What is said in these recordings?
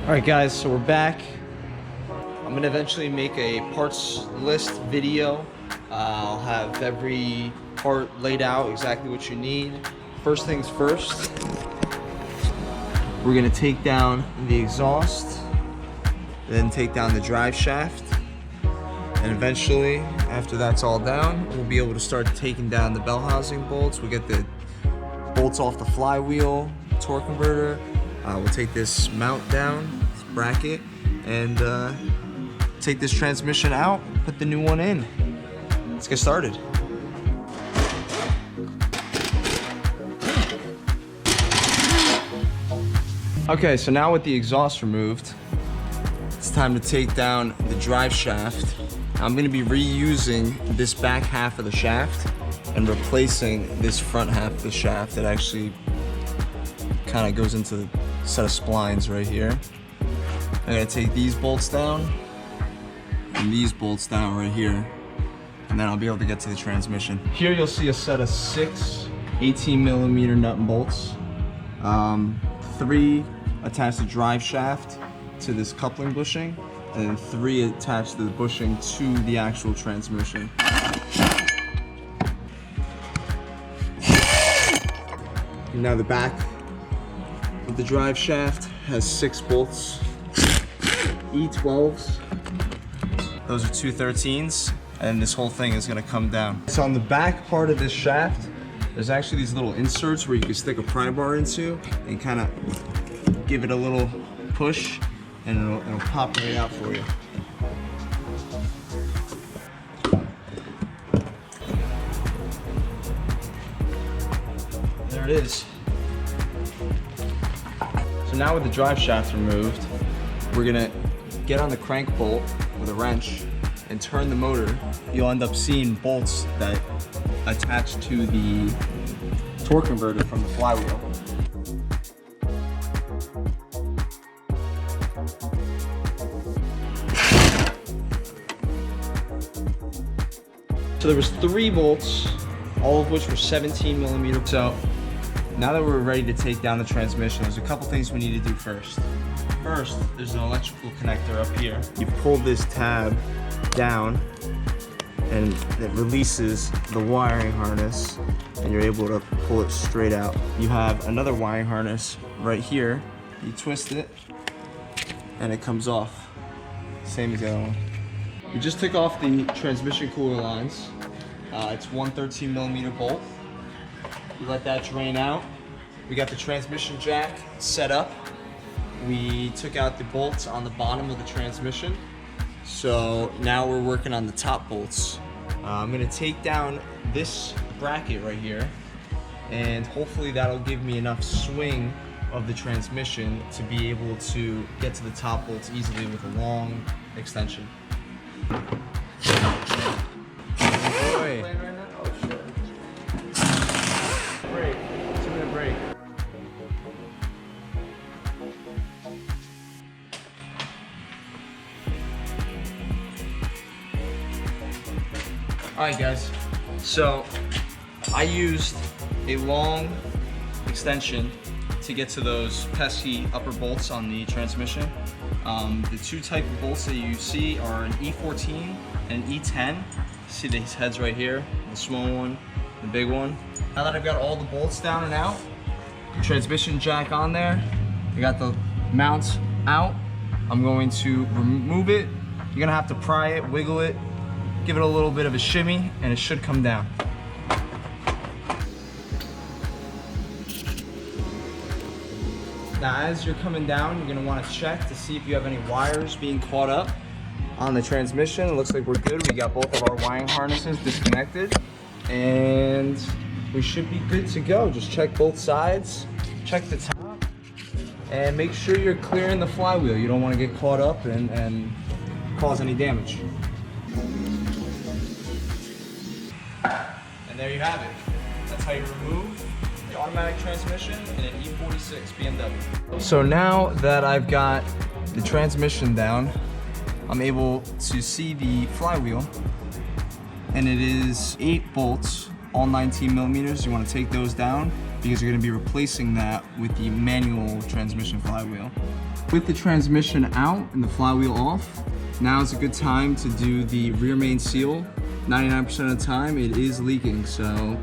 Alright guys, so we're back. I'm gonna eventually make a parts list video. I'll have every part laid out, exactly what you need. First things first, we're gonna take down the exhaust, then take down the drive shaft, and eventually, after that's all down, we'll be able to start taking down the bell housing bolts. We'll get the bolts off the flywheel, torque converter. We'll take this mount down, this bracket, and take this transmission out, put the new one in. Let's get started. Okay, so now with the exhaust removed, it's time to take down the drive shaft. I'm gonna be reusing this back half of the shaft and replacing this front half of the shaft that actually kind of goes into the set of splines right here. I'm gonna take these bolts down and these bolts down right here, and then I'll be able to get to the transmission. Here you'll see a set of 6 18mm nut and bolts. 3 attached to drive shaft to this coupling bushing, and then 3 attached to the bushing to the actual transmission. Now the back of the drive shaft has 6 bolts, E12s. Those are 213s, and this whole thing is gonna come down. So on the back part of this shaft, there's actually these little inserts where you can stick a pry bar into and kind of give it a little push, and it'll pop right out for you. There it is. So now with the drive shaft removed, we're gonna get on the crank bolt with a wrench and turn the motor. You'll end up seeing bolts that attach to the torque converter from the flywheel. So there was 3 bolts, all of which were 17mm. So now that we're ready to take down the transmission, there's a couple things we need to do first. First, there's an electrical connector up here. You pull this tab down and it releases the wiring harness, and you're able to pull it straight out. You have another wiring harness right here. You twist it and it comes off. Same as the other one. We just took off the transmission cooler lines. It's 1 13mm bolt. We let that drain out. We got the transmission jack set up. We took out the bolts on the bottom of the transmission. So now we're working on the top bolts. I'm gonna take down this bracket right here, and hopefully that'll give me enough swing of the transmission to be able to get to the top bolts easily with a long extension. Boy. Brake. 2-minute break. Alright guys, so I used a long extension to get to those pesky upper bolts on the transmission. The 2 type of bolts that you see are an E14 and an E10. See these heads right here, the small one, the big one. Now that I've got all the bolts down and out, the transmission jack on there, I got the mounts out, I'm going to remove it. You're gonna have to pry it, wiggle it, give it a little bit of a shimmy, and it should come down. Now as you're coming down, you're gonna wanna check to see if you have any wires being caught up on the transmission. It looks like we're good. We got both of our wiring harnesses disconnected, and we should be good to go. Just check both sides, check the top, and make sure you're clearing the flywheel. You don't wanna get caught up and cause any damage. And there you have it. That's how you remove the automatic transmission in an E46 BMW. So now that I've got the transmission down, I'm able to see the flywheel, and it is 8 bolts, all 19mm. You want to take those down because you're going to be replacing that with the manual transmission flywheel. With the transmission out and the flywheel off, now is a good time to do the rear main seal. 99% of the time it is leaking, so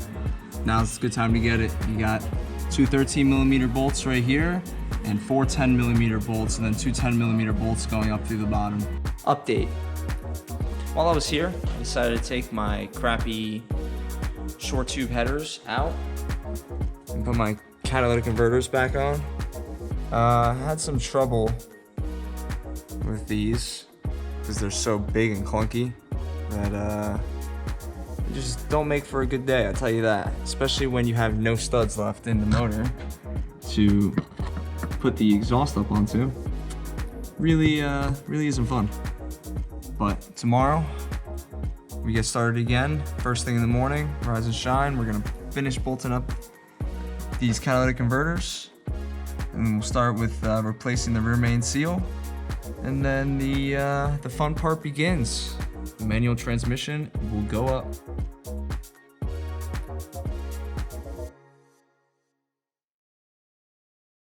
now's a good time to get it. You got two 13mm bolts right here and four 10mm bolts, and then two 10mm bolts going up through the bottom. Update. While I was here, I decided to take my crappy short tube headers out and put my catalytic converters back on. I had some trouble with these because they're so big and clunky that they just don't make for a good day, I'll tell you that. Especially when you have no studs left in the motor to put the exhaust up onto. Really isn't fun. But tomorrow, we get started again. First thing in the morning, rise and shine. We're gonna finish bolting up these catalytic converters. And we'll start with replacing the rear main seal. And then the fun part begins. The manual transmission will go up